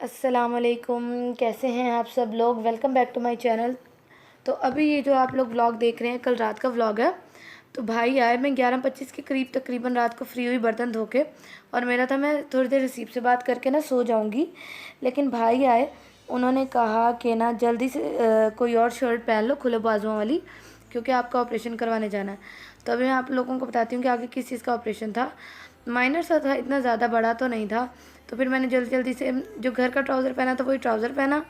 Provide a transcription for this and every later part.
अस्सलामुअलैकुम, कैसे हैं आप सब लोग। Welcome back to my channel. तो अभी ये जो आप लोग व्लॉग देख रहे हैं कल रात का व्लॉग है। तो भाई आए, मैं 11:25 के करीब तकरीबन रात को फ्री हुई बर्तन धो के, और मेरा था मैं थोड़ी देर रिसीप से बात करके ना सो जाऊंगी। लेकिन भाई आए, उन्होंने कहा कि ना जल्दी से कोई और शर्ट पहन लो खुले बाजुओं वाली, क्योंकि आपका ऑपरेशन करवाने जाना है। तो अभी मैं आप लोगों को बताती हूँ कि आगे किस चीज़ का ऑपरेशन था। माइनर सा था, इतना ज़्यादा बड़ा तो नहीं था। तो फिर मैंने जल्दी जल्दी से जो घर का ट्राउज़र पहना था वही ट्राउज़र पहना,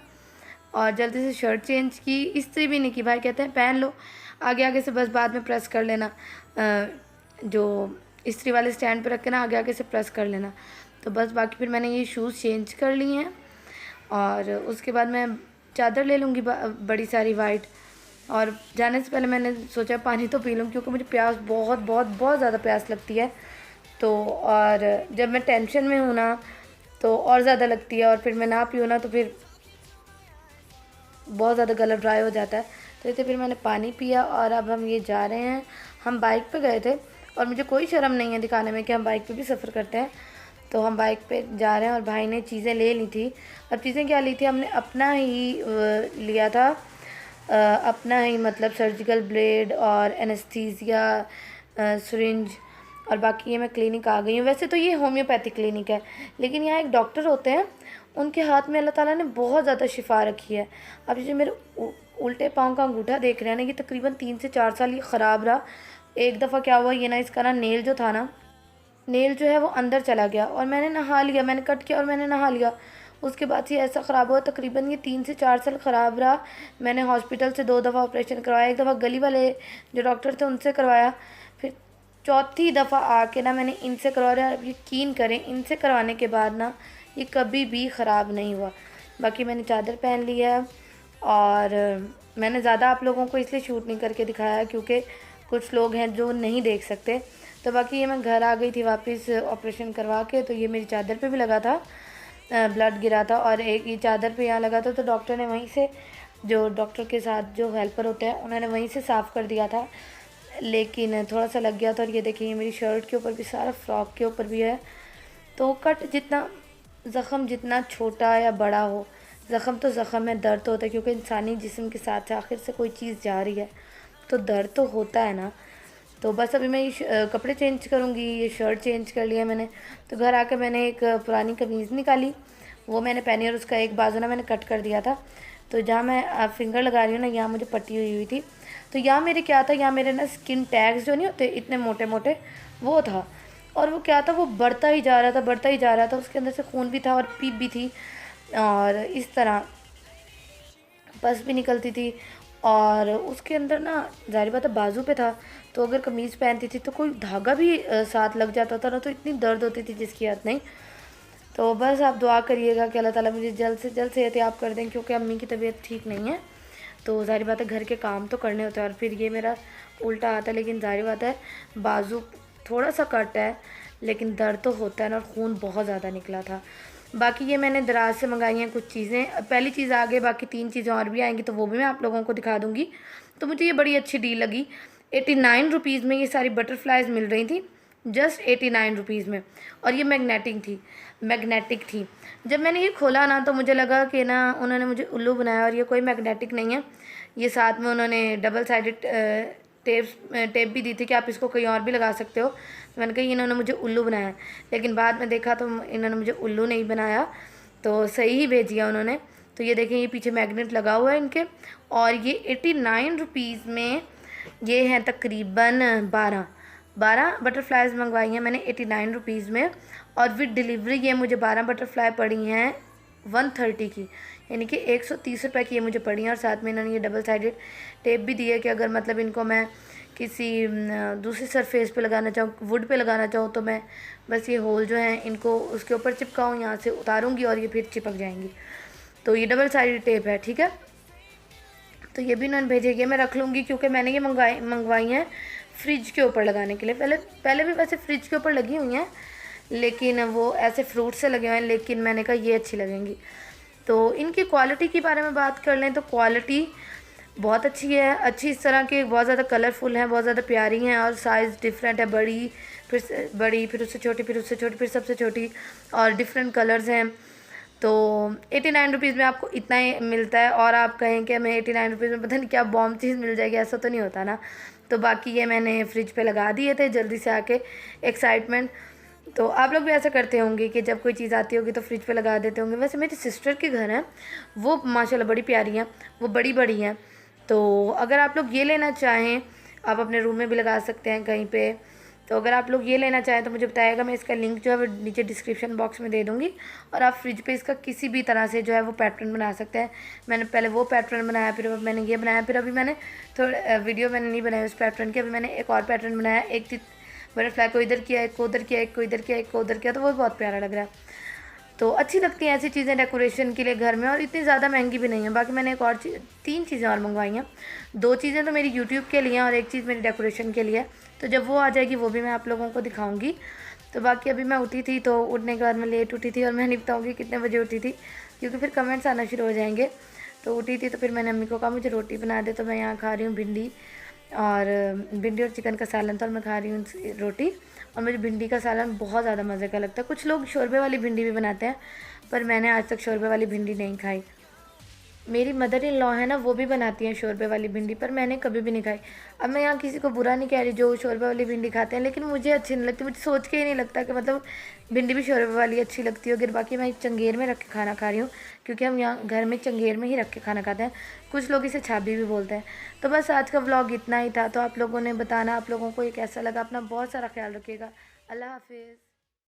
और जल्दी से शर्ट चेंज की। इस्त्री भी नहीं की, भाई कहते हैं पहन लो आगे आगे से, बस बाद में प्रेस कर लेना। जो इस्त्री वाले स्टैंड पे रख के ना आगे आगे से प्रेस कर लेना। तो बस बाकी फिर मैंने ये शूज़ चेंज कर लिए हैं, और उसके बाद मैं चादर ले लूँगी बड़ी सारी वाइट। और जाने से पहले मैंने सोचा पानी तो पी लूँ, क्योंकि मुझे प्यास बहुत बहुत बहुत ज़्यादा प्यास लगती है। तो और जब मैं टेंशन में हूँ ना तो और ज़्यादा लगती है, और फिर मैं ना पीऊँ ना तो फिर बहुत ज़्यादा गला ड्राई हो जाता है। तो इससे फिर मैंने पानी पिया, और अब हम ये जा रहे हैं। हम बाइक पे गए थे, और मुझे कोई शर्म नहीं है दिखाने में कि हम बाइक पे भी सफ़र करते हैं। तो हम बाइक पे जा रहे हैं, और भाई ने चीज़ें ले ली थी। अब चीज़ें क्या ली थी, हमने अपना ही लिया था, अपना ही मतलब सर्जिकल ब्लेड और एनेस्थीसिया, सिरिंज, और बाकी ये मैं क्लिनिक आ गई हूँ। वैसे तो ये होम्योपैथिक क्लिनिक है, लेकिन यहाँ एक डॉक्टर होते हैं, उनके हाथ में अल्लाह ताला ने बहुत ज़्यादा शिफा रखी है। अब ये जो मेरे उल्टे पाँव का अंगूठा देख रहे हैं ना, ये तकरीबन 3 से 4 साल ये ख़राब रहा। एक दफ़ा क्या हुआ, ये ना इसका ना नेल जो था ना, नेल जो है वो अंदर चला गया, और मैंने नहा लिया, मैंने कट किया और मैंने नहा लिया। उसके बाद से ऐसा ख़राब हुआ, तकरीबन ये 3 से 4 साल ख़राब रहा। मैंने हॉस्पिटल से 2 दफ़ा ऑपरेशन करवाया, एक दफ़ा गली वाले जो डॉक्टर थे उनसे करवाया, फिर चौथी दफ़ा आके ना मैंने इनसे करवाया। अब यकीन करें, इनसे करवाने के बाद ना ये कभी भी ख़राब नहीं हुआ। बाकी मैंने चादर पहन ली है, और मैंने ज़्यादा आप लोगों को इसलिए शूट नहीं करके दिखाया क्योंकि कुछ लोग हैं जो नहीं देख सकते। तो बाकी ये मैं घर आ गई थी वापस ऑपरेशन करवा के। तो ये मेरी चादर पे भी लगा था, ब्लड गिरा था, और एक ये चादर पे यहाँ लगा था। तो डॉक्टर ने वहीं से, जो डॉक्टर के साथ जो हेल्पर होते हैं, उन्होंने वहीं से साफ़ कर दिया था, लेकिन थोड़ा सा लग गया था। और ये देखिए, ये मेरी शर्ट के ऊपर भी, सारा फ्रॉक के ऊपर भी है। तो कट जितना, ज़ख़म जितना छोटा या बड़ा हो, ज़ख़म तो ज़ख़म है, दर्द तो होता है, क्योंकि इंसानी जिस्म के साथ से आखिर से कोई चीज़ जा रही है, तो दर्द तो होता है ना। तो बस अभी मैं ये कपड़े चेंज करूँगी, ये शर्ट चेंज कर लिया मैंने। तो घर आकर मैंने एक पुरानी कमीज़ निकाली, वो मैंने पहनी, और उसका एक बाजू ना मैंने कट कर दिया था। तो जहाँ मैं फिंगर लगा रही हूँ ना, यहाँ मुझे पट्टी हुई थी। तो यहाँ मेरे क्या था, यहाँ मेरे ना स्किन टैग्स जो नहीं होते इतने मोटे मोटे, वो था। और वो क्या था, वो बढ़ता ही जा रहा था, बढ़ता ही जा रहा था। उसके अंदर से खून भी था और पीप भी थी, और इस तरह पस भी निकलती थी। और उसके अंदर ना ज़ाहिर बात है बाजू पे था, तो अगर कमीज़ पहनती थी तो कोई धागा भी साथ लग जाता था ना, तो इतनी दर्द होती थी जिसकी हद नहीं। तो बस आप दुआ करिएगा कि अल्लाह ताला मुझे जल्द से जल्द सेहतयाब कर दें, क्योंकि अम्मी की तबीयत ठीक नहीं है। तो ज़ाहिर बात है घर के काम तो करने होते हैं, और फिर ये मेरा उल्टा आता है। लेकिन ज़ाहिर बात है बाजू थोड़ा सा कट है, लेकिन दर्द तो होता है ना, और खून बहुत ज़्यादा निकला था। बाकी ये मैंने दराज से मंगाई हैं कुछ चीज़ें। पहली चीज़ आ गई, बाकी 3 चीज़ें और भी आएंगी, तो वो भी मैं आप लोगों को दिखा दूँगी। तो मुझे ये बड़ी अच्छी डील लगी। 89 रुपीज़ में ये सारी बटरफ्लाइज मिल रही थी, जस्ट 89 रुपीज़ में। और ये मैग्नेटिक थी। जब मैंने ये खोला ना, तो मुझे लगा कि ना उन्होंने मुझे उल्लू बनाया, और ये कोई मैग्नेटिक नहीं है। ये साथ में उन्होंने डबल साइडेड टेप भी दी थी कि आप इसको कहीं और भी लगा सकते हो। तो मैंने कहा इन्होंने मुझे उल्लू बनाया, लेकिन बाद में देखा तो इन्होंने मुझे उल्लू नहीं बनाया, तो सही ही भेजिया उन्होंने। तो ये देखें, ये पीछे मैग्नेट लगा हुआ है इनके, और ये 89 रुपीज़ में ये हैं तकरीबन 12 बटरफ्लाइज मंगवाई हैं मैंने 89 रुपीज़ में। और विद डिलीवरी ये मुझे 12 बटरफ्लाई पड़ी हैं 130 की, यानी कि 130 रुपये की ये मुझे पड़ी हैं। और साथ में इन्होंने ये डबल साइडेड टेप भी दी है कि अगर मतलब इनको मैं किसी दूसरी सरफेस पे लगाना चाहूँ, वुड पे लगाना चाहूँ, तो मैं बस ये होल जो हैं इनको उसके ऊपर चिपकाऊँ, यहाँ से उतारूँगी और ये फिर चिपक जाएंगी। तो ये डबल साइडेड टेप है, ठीक है। तो ये भी इन्होंने भेजेगी, ये मैं रख लूँगी, क्योंकि मैंने ये मंगवाई हैं फ्रिज के ऊपर लगाने के लिए। पहले भी वैसे फ्रिज के ऊपर लगी हुई हैं, लेकिन वो ऐसे फ्रूट से लगे हुए हैं, लेकिन मैंने कहा ये अच्छी लगेंगी। तो इनकी क्वालिटी के बारे में बात कर लें तो क्वालिटी बहुत अच्छी है, अच्छी इस तरह की, बहुत ज़्यादा कलरफुल हैं, बहुत ज़्यादा प्यारी हैं, और साइज़ डिफरेंट है, बड़ी, फिर उससे छोटी, फिर उससे छोटी, फिर सबसे छोटी, और डिफरेंट कलर्स हैं। तो 89 रुपीज़ में आपको इतना ही मिलता है। और आप कहें कि हमें 89 रुपीज़ में पता नहीं क्या बॉम्ब चीज़ मिल जाएगी, ऐसा तो नहीं होता ना। तो बाकी ये मैंने फ्रिज पे लगा दिए थे जल्दी से आके, एक्साइटमेंट। तो आप लोग भी ऐसा करते होंगे कि जब कोई चीज़ आती होगी तो फ्रिज पे लगा देते होंगे। वैसे मेरी सिस्टर के घर हैं, वो माशाल्लाह बड़ी प्यारी हैं, वो बड़ी बड़ी हैं। तो अगर आप लोग ये लेना चाहें, आप अपने रूम में भी लगा सकते हैं कहीं पे। तो अगर आप लोग ये लेना चाहें तो मुझे बताइएगा, मैं इसका लिंक जो है वो नीचे डिस्क्रिप्शन बॉक्स में दे दूँगी। और आप फ्रिज पे इसका किसी भी तरह से जो है वो पैटर्न बना सकते हैं। मैंने पहले वो पैटर्न बनाया, फिर अब मैंने ये बनाया, फिर अभी मैंने थोड़ा वीडियो मैंने नहीं बनाई उस पैटर्न की, अभी मैंने एक और पैटर्न बनाया। एक बटरफ्लाई को इधर किया, एक को उधर किया, एक को इधर किया, एक को उधर किया, तो वो बहुत प्यारा लग रहा है। तो अच्छी लगती हैं ऐसी चीज़ें डेकोरेशन के लिए घर में, और इतनी ज़्यादा महंगी भी नहीं है। बाकी मैंने एक और 3 चीज़ें और मंगवाई हैं। 2 चीज़ें तो मेरी यूट्यूब के लिए हैं और एक चीज़ मेरी डेकोरेशन के लिए है। तो जब वो आ जाएगी वो भी मैं आप लोगों को दिखाऊंगी। तो बाकी अभी मैं उठी थी, तो उठने के बाद मैं लेट उठी थी, और मैं नहीं बताऊँगी कितने बजे उठी थी क्योंकि फिर कमेंट्स आना शुरू हो जाएंगे। तो उठी थी तो फिर मैंने अम्मी को कहा मुझे रोटी बना दे। तो मैं यहाँ खा रही हूँ भिंडी और चिकन का सालन था, और मैं खा रही हूँ रोटी। और मुझे भिंडी का सालन बहुत ज़्यादा मज़े का लगता है। कुछ लोग शोरबे वाली भिंडी भी बनाते हैं, पर मैंने आज तक शोरबे वाली भिंडी नहीं खाई। मेरी मदर इन लॉ है ना, वो भी बनाती हैं शोरबे वाली भिंडी, पर मैंने कभी भी नहीं खाई। अब मैं यहाँ किसी को बुरा नहीं कह रही जो शोरबे वाली भिंडी खाते हैं, लेकिन मुझे अच्छी नहीं लगती। मुझे सोच के ही नहीं लगता कि मतलब भिंडी भी शोरबे वाली अच्छी लगती होगी। बाकी मैं चंगेर में रख के खाना खा रही हूँ, क्योंकि हम यहाँ घर में चंगेर में ही रख के खाना खाते हैं। कुछ लोग इसे छाबी भी बोलते हैं। तो बस आज का व्लॉग इतना ही था। तो आप लोगों ने बताना आप लोगों को ये कैसा लगा। अपना बहुत सारा ख्याल रखिएगा। अल्लाह हाफिज़।